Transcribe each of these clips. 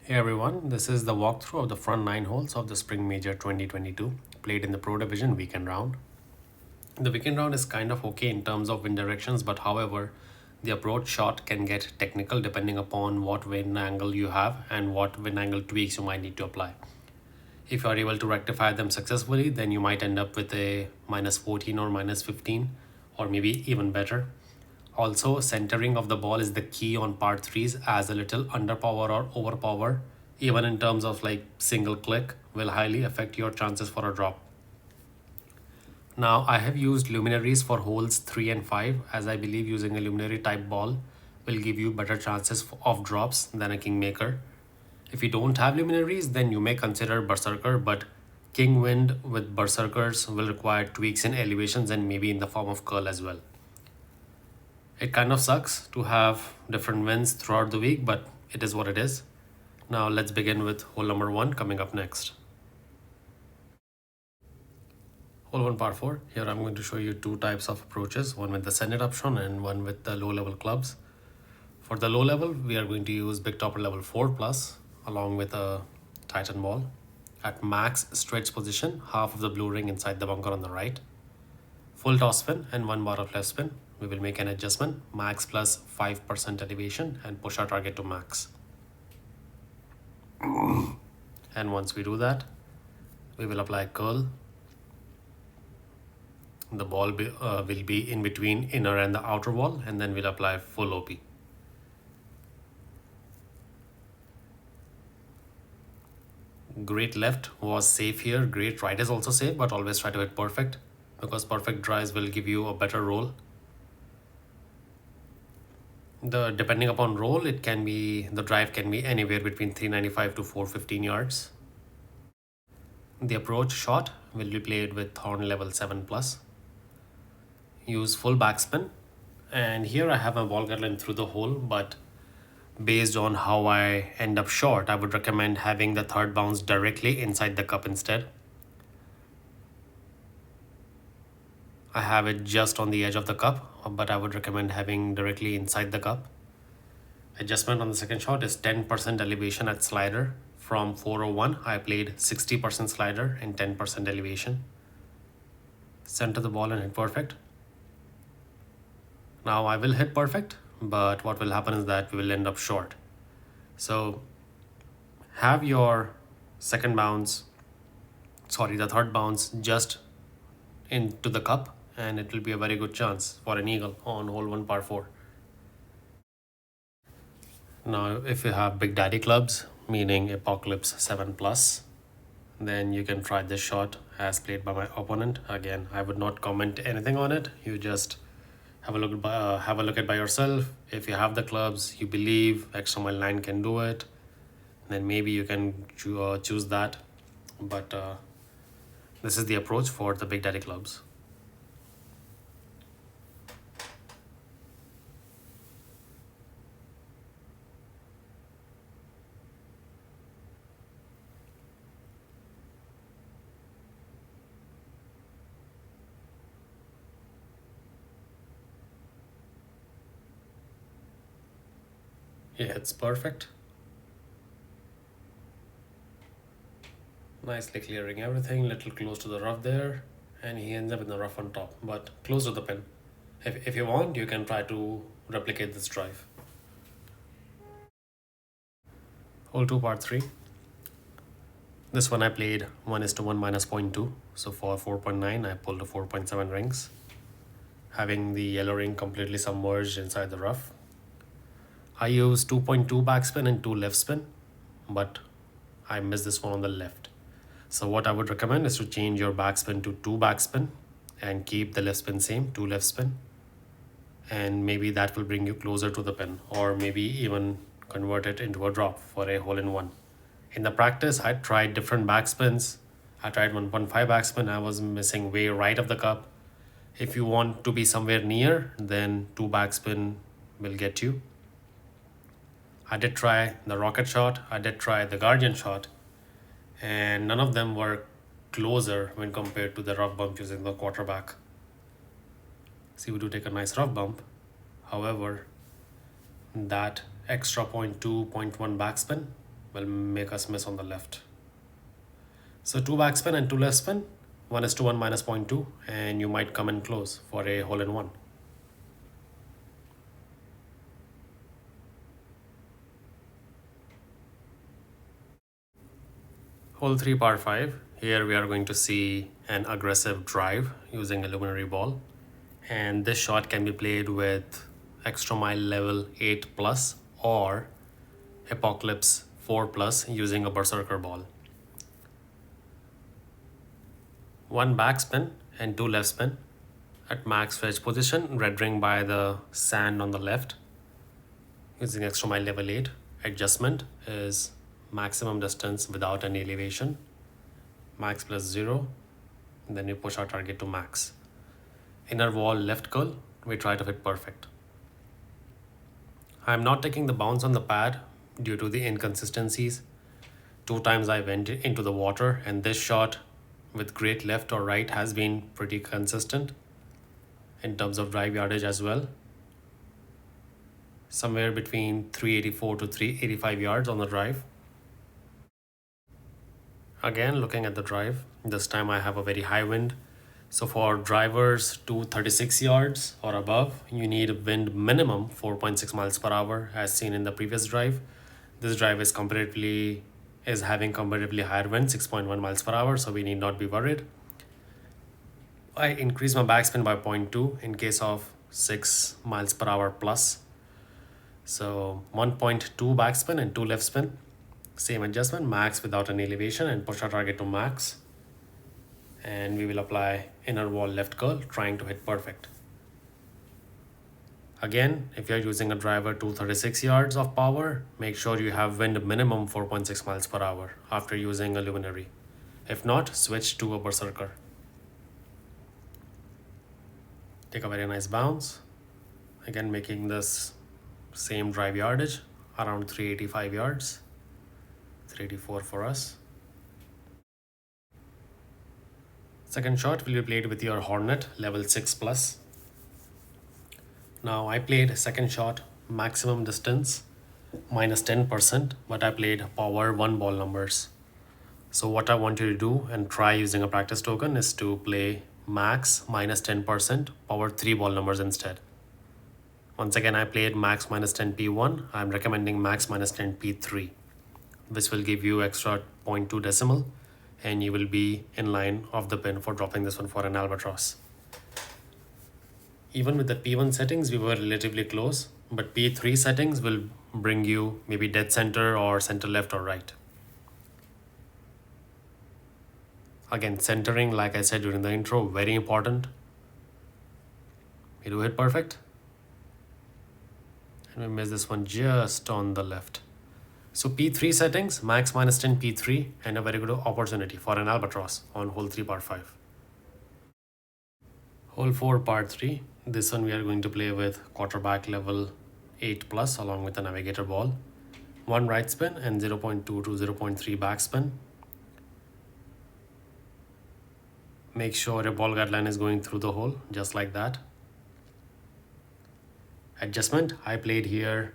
Hey everyone, this is the walkthrough of the front 9 holes of the Spring Major 2022, played in the Pro Division weekend round. The weekend round is kind of okay in terms of wind directions, but however, the approach shot can get technical depending upon what wind angle you have and what wind angle tweaks you might need to apply. If you are able to rectify them successfully, then you might end up with a minus 14 or minus 15, or maybe even better. Also, centering of the ball is the key on par threes, as a little underpower or overpower, even in terms of like single click, will highly affect your chances for a drop. Now, I have used luminaries for holes 3 and 5, as I believe using a luminary type ball will give you better chances of drops than a kingmaker. If you don't have luminaries, then you may consider berserker, but king wind with berserkers will require tweaks in elevations and maybe in the form of curl as well. It kind of sucks to have different wins throughout the week, but it is what it is. Now let's begin with hole number 1 coming up next. Hole 1 par 4. Here I'm going to show you two types of approaches, one with the send-it option and one with the low level clubs. For the low level, we are going to use big topper level 4 plus along with a titan ball. At max stretch position, half of the blue ring inside the bunker on the right. Full toss spin and 1 bar of left spin. We will make an adjustment, max plus 5% elevation, and push our target to max. And once we do that, we will apply curl. The ball will be in between inner and the outer wall, and then we'll apply full OP. Great left was safe here, great right is also safe, but always try to hit perfect, because perfect drives will give you a better roll. Depending upon roll, the drive can be anywhere between 395 to 415 yards. The approach shot will be played with horn level 7 plus. Use full backspin, and here I have my ball guideline through the hole, but based on how I end up short, I would recommend having the third bounce directly inside the cup instead. I have it just on the edge of the cup, but I would recommend having directly inside the cup. Adjustment on the second shot is 10% elevation at slider. From 401, I played 60% slider and 10% elevation. Center the ball and hit perfect. Now I will hit perfect, but what will happen is that we will end up short. So have your the third bounce just into the cup, and it will be a very good chance for an eagle on hole 1 par 4. Now, if you have big daddy clubs, meaning Apocalypse 7 plus, then you can try this shot as played by my opponent. Again, I would not comment anything on it. You just have a look at by yourself. If you have the clubs, you believe extra mile 9 can do it, then maybe you can choose that. But this is the approach for the big daddy clubs. He hits perfect. Nicely clearing everything, little close to the rough there, and he ends up in the rough on top, but close to the pin. If you want, you can try to replicate this drive. Hole 2 part 3. This one I played 1:1 minus 0.2. So for 4.9, I pulled a 4.7 rings, having the yellow ring completely submerged inside the rough. I used 2.2 backspin and 2 left spin, but I missed this one on the left. So what I would recommend is to change your backspin to 2 backspin and keep the left spin same, 2 left spin. And maybe that will bring you closer to the pin, or maybe even convert it into a drop for a hole in one. In the practice, I tried different backspins. I tried 1.5 backspin. I was missing way right of the cup. If you want to be somewhere near, then 2 backspin will get you. I did try the rocket shot. I did try the guardian shot, and none of them were closer when compared to the rough bump using the quarterback. See, we do take a nice rough bump. However, that extra 0.2, 0.1 backspin will make us miss on the left. So 2 backspin and 2 left spin, 1:1 minus 0.2, and you might come in close for a hole in one. Hole 3 par 5. Here we are going to see an aggressive drive using a luminary ball. And this shot can be played with extra mile level 8 plus or Apocalypse 4 plus using a berserker ball. 1 backspin and 2 left spin at max wedge position, red ring by the sand on the left using extra mile level 8. Adjustment is maximum distance without any elevation, max plus 0, and then we push our target to max. Inner wall left curl, we try to hit perfect. I'm not taking the bounce on the pad due to the inconsistencies. 2 times I went into the water, and this shot with great left or right has been pretty consistent in terms of drive yardage as well. Somewhere between 384 to 385 yards on the drive. Again, looking at the drive, this time I have a very high wind. So for drivers to 36 yards or above, you need a wind minimum 4.6 miles per hour as seen in the previous drive. This drive is having comparatively higher wind, 6.1 miles per hour, so we need not be worried. I increase my backspin by 0.2 in case of 6 miles per hour plus. So 1.2 backspin and 2 left spin. Same adjustment, max without an elevation, and push our target to max. And we will apply inner wall left curl, trying to hit perfect. Again, if you're using a driver to 36 yards of power, make sure you have wind minimum 4.6 miles per hour after using a luminary. If not, switch to a berserker. Take a very nice bounce. Again, making this same drive yardage around 385 yards. 384 for us. Second shot will be played with your Hornet level 6 plus. Now I played second shot maximum distance minus 10%, but I played power 1 ball numbers. So what I want you to do and try using a practice token is to play max minus 10% power 3 ball numbers instead. Once again, I played max minus 10 P1. I'm recommending max minus 10 P3. This will give you extra 0.2 decimal, and you will be in line of the pin for dropping this one for an Albatross. Even with the P1 settings, we were relatively close, but P3 settings will bring you maybe dead center or center left or right. Again, centering, like I said during the intro, very important. We do hit perfect. And we miss this one just on the left. So P3 settings, max minus 10 P3, and a very good opportunity for an Albatross on hole 3 par 5. Hole 4 par 3, this one we are going to play with quarterback level 8 plus along with a navigator ball. 1 right spin and 0.2 to 0.3 back spin. Make sure your ball guideline is going through the hole, just like that. Adjustment, I played here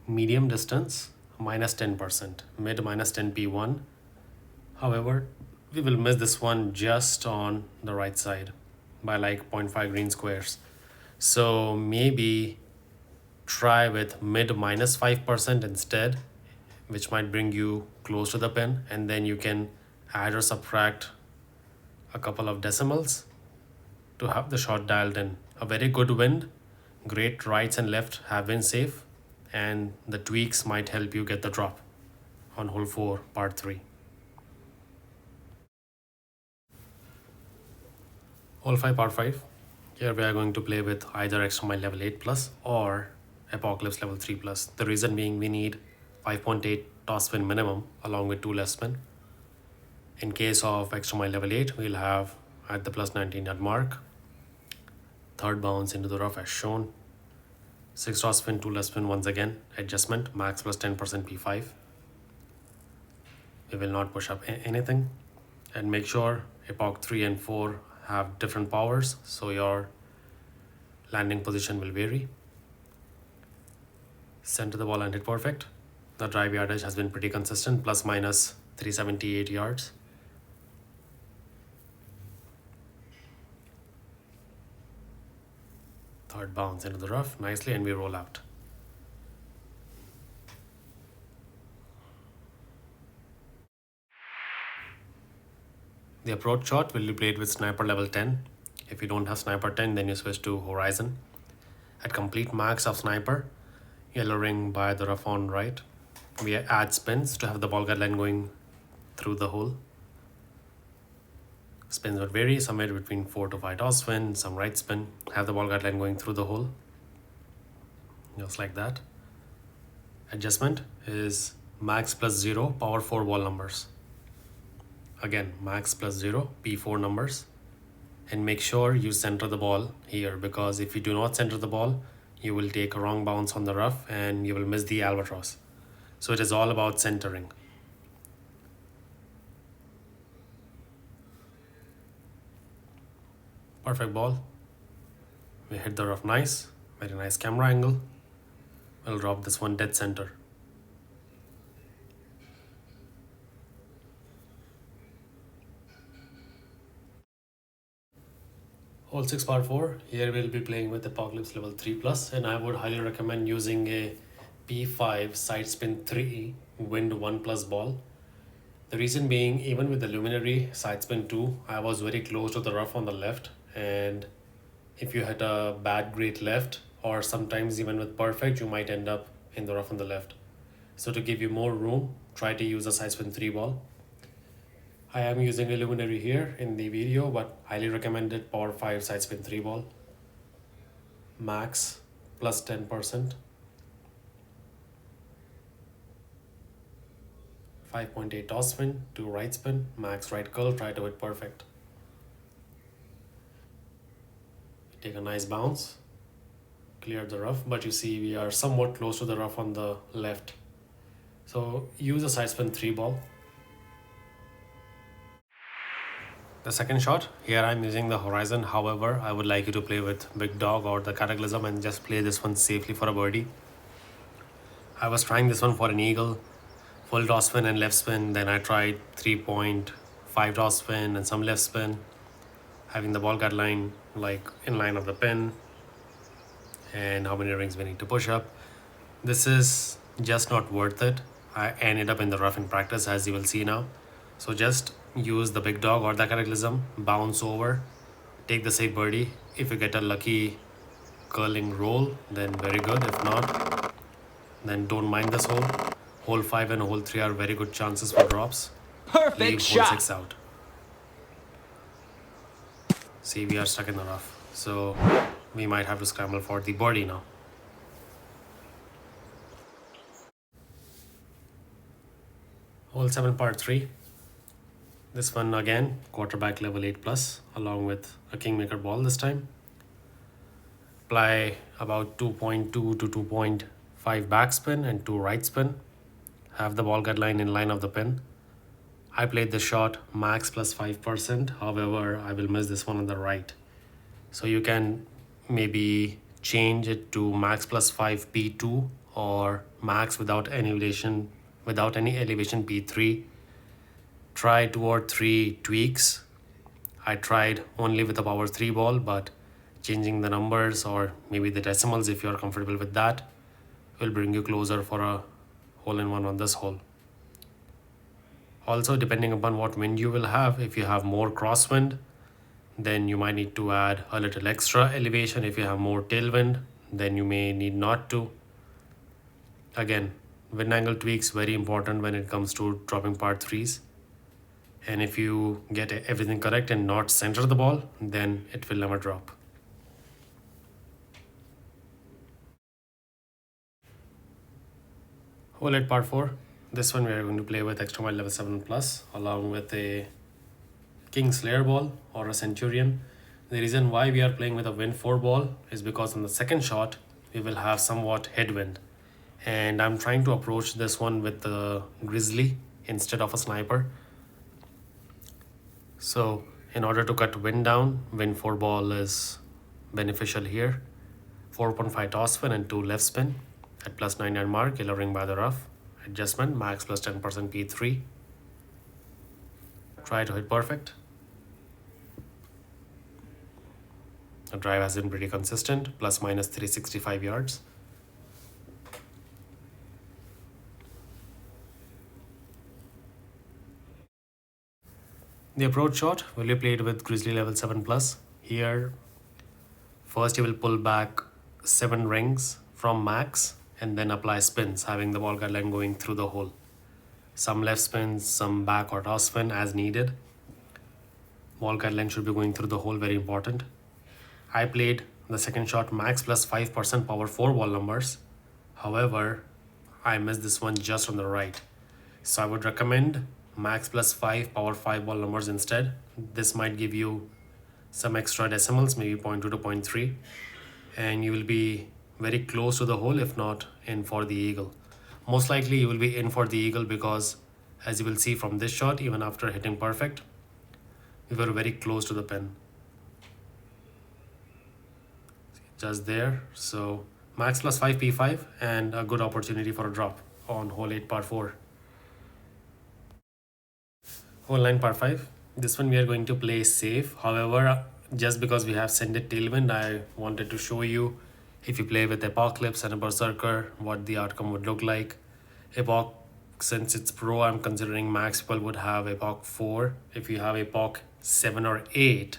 medium distance, minus 10%, mid minus 10 P1. However, we will miss this one just on the right side by like 0.5 green squares. So maybe try with mid minus 5% instead, which might bring you close to the pin, and then you can add or subtract a couple of decimals to have the shot dialed in. A very good wind, great rights and left have been safe, and the tweaks might help you get the drop on hole 4 par 3. Hole 5 par 5. Here we are going to play with either extra mile level 8 plus or Apocalypse level 3 plus. The reason being we need 5.8 toss spin minimum along with 2 left spin. In case of extra mile level 8, we'll have at the plus 19 yard mark. Third bounce into the rough as shown. 6 toss spin, 2 left spin once again. Adjustment, max plus 10% P5. We will not push up anything. And make sure Epoch 3 and 4 have different powers, so your landing position will vary. Center the ball and hit perfect. The drive yardage has been pretty consistent, plus minus 378 yards. Third bounce into the rough nicely, and we roll out. The approach shot will be played with sniper level 10. If you don't have sniper 10, then you switch to horizon. At complete max of sniper, yellow ring by the rough on right. We add spins to have the ball guideline going through the hole. Spins would vary, somewhere between 4 to 5 toss spin, some right spin. Have the ball guideline going through the hole. Just like that. Adjustment is max plus 0, power 4 ball numbers. Again, max plus 0, P4 numbers. And make sure you center the ball here, because if you do not center the ball, you will take a wrong bounce on the rough and you will miss the albatross. So it is all about centering. Perfect ball. We hit the rough nice, very nice camera angle. We'll drop this one dead center. Hole 6 par 4, here we'll be playing with Apocalypse level 3+, and I would highly recommend using a P5 side spin 3 wind 1+ ball. The reason being, even with the Luminary side spin 2, I was very close to the rough on the left, and if you hit a bad great left, or sometimes even with perfect, you might end up in the rough on the left. So to give you more room, try to use a side spin 3 ball. I am using a Luminary here in the video, but highly recommended power 5 side spin 3 ball. Max plus 10%. 5.8 toss spin, 2 right spin, max right curl, try to hit perfect. Take a nice bounce, clear the rough, but you see we are somewhat close to the rough on the left. So use a side spin 3 ball. The second shot, here I'm using the horizon. However, I would like you to play with Big Dog or the Cataclysm and just play this one safely for a birdie. I was trying this one for an eagle, full toss spin and left spin. Then I tried 3.5 toss spin and some left spin, having the ball guideline like in line of the pin, and how many rings we need to push up. This is just not worth it. I ended up in the rough in practice, as you will see now. So just use the Big Dog or the Cataclysm, bounce over, take the safe birdie. If you get a lucky curling roll, then very good. If not, then don't mind this hole. Hole 5 and hole 3 are very good chances for drops. Perfect Leave shot. hole 6 out. See, we are stuck in the rough, so we might have to scramble for the birdie now. Hole 7 par 3. This one again, quarterback level 8+, along with a Kingmaker ball this time. Apply about 2.2 to 2.5 backspin and 2 right spin. Have the ball guideline in line of the pin. I played the shot max plus 5%. However, I will miss this one on the right. So you can maybe change it to max plus 5 P2 or max without any elevation P3. Try 2 or 3 tweaks. I tried only with a power 3 ball, but changing the numbers or maybe the decimals, if you are comfortable with that, will bring you closer for a hole-in-one on this hole. Also, depending upon what wind you will have, if you have more crosswind, then you might need to add a little extra elevation. If you have more tailwind, then you may need not to. Again, wind angle tweaks very important when it comes to dropping par 3s. And if you get everything correct and not center the ball, then it will never drop. Hole 8 par 4. This one we are going to play with extra mile level 7+, along with a King Slayer ball or a Centurion. The reason why we are playing with a wind 4 ball is because on the second shot, we will have somewhat headwind. And I'm trying to approach this one with the Grizzly instead of a sniper. So in order to cut wind down, wind 4 ball is beneficial here. 4.5 toss spin and 2 left spin at plus 9 yard mark, yellow ring by the rough, adjustment, max plus 10% P3. Try to hit perfect. The drive has been pretty consistent, plus minus 365 yards. The approach shot will be played with Grizzly level 7 plus. Here, first you will pull back 7 rings from max and then apply spins, having the ball guideline going through the hole. Some left spins, some back or toss spin as needed. Ball guideline should be going through the hole, very important. I played the second shot max plus 5% power 4 ball numbers. However, I missed this one just on the right. So I would recommend max plus 5 power 5 ball numbers instead. This might give you some extra decimals, maybe 0.2 to 0.3, and you will be very close to the hole, if not in for the eagle. Most likely you will be in for the eagle because, as you will see from this shot, even after hitting perfect, we were very close to the pin. Just there. So max plus 5 P5 and a good opportunity for a drop on hole 8 par 4. Hole 9 par 5. This one we are going to play safe. However, just because we have sended tailwind, I wanted to show you if you play with Apocalypse and a Berserker, what the outcome would look like. Epoch, since it's pro, I'm considering max people would have Epoch 4. If you have Epoch 7 or 8,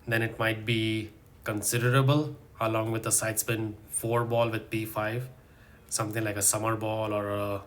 then it might be considerable, along with a side spin 4 ball with P5, something like a summer ball or a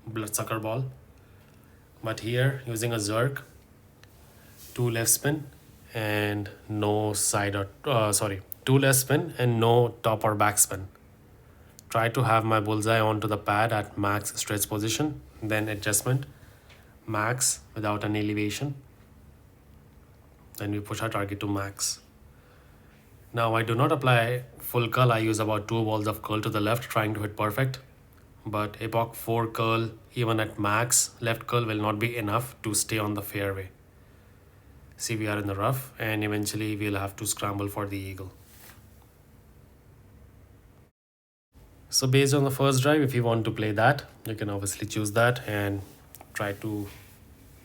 bloodsucker ball. But here, using a Zerk, 2 left spin and no side or 2 left spin and no top or back spin. Try to have my bullseye onto the pad at max stretch position, then adjustment, max without an elevation. Then we push our target to max. Now I do not apply full curl, I use about 2 balls of curl to the left, trying to hit perfect. But Epoch 4 curl, even at max, left curl will not be enough to stay on the fairway. See, we are in the rough and eventually we'll have to scramble for the eagle. So based on the first drive, if you want to play that, you can obviously choose that and try to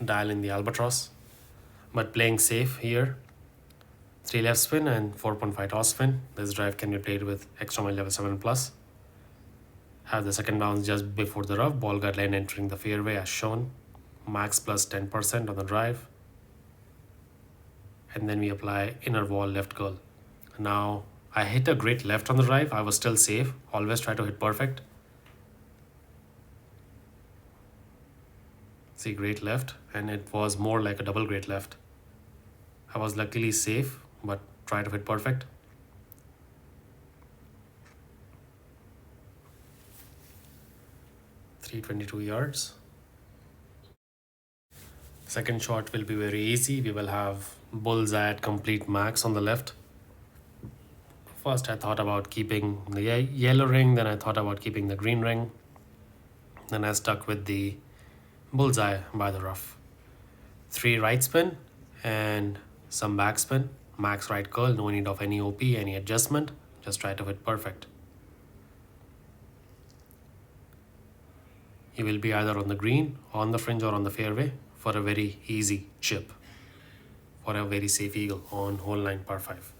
dial in the Albatross. But playing safe here, 3 left spin and 4.5 toss spin. This drive can be played with extra mile level 7 plus. Have the second bounce just before the rough, ball guideline entering the fairway as shown. Max plus 10% on the drive. And then we apply inner wall left curl. Now I hit a great left on the drive. I was still safe. Always try to hit perfect. See, great left, and it was more like a double great left. I was luckily safe, but try to hit perfect. .322 yards. Second shot will be very easy. We will have bullseye at complete max on the left. First I thought about keeping the yellow ring, then I thought about keeping the green ring. Then I stuck with the bullseye by the rough. 3 right spin and some back spin. Max right curl, no need of any OP, any adjustment. Just try to hit perfect. You will be either on the green, on the fringe or on the fairway for a very easy chip, for a very safe eagle on hole 9 par 5.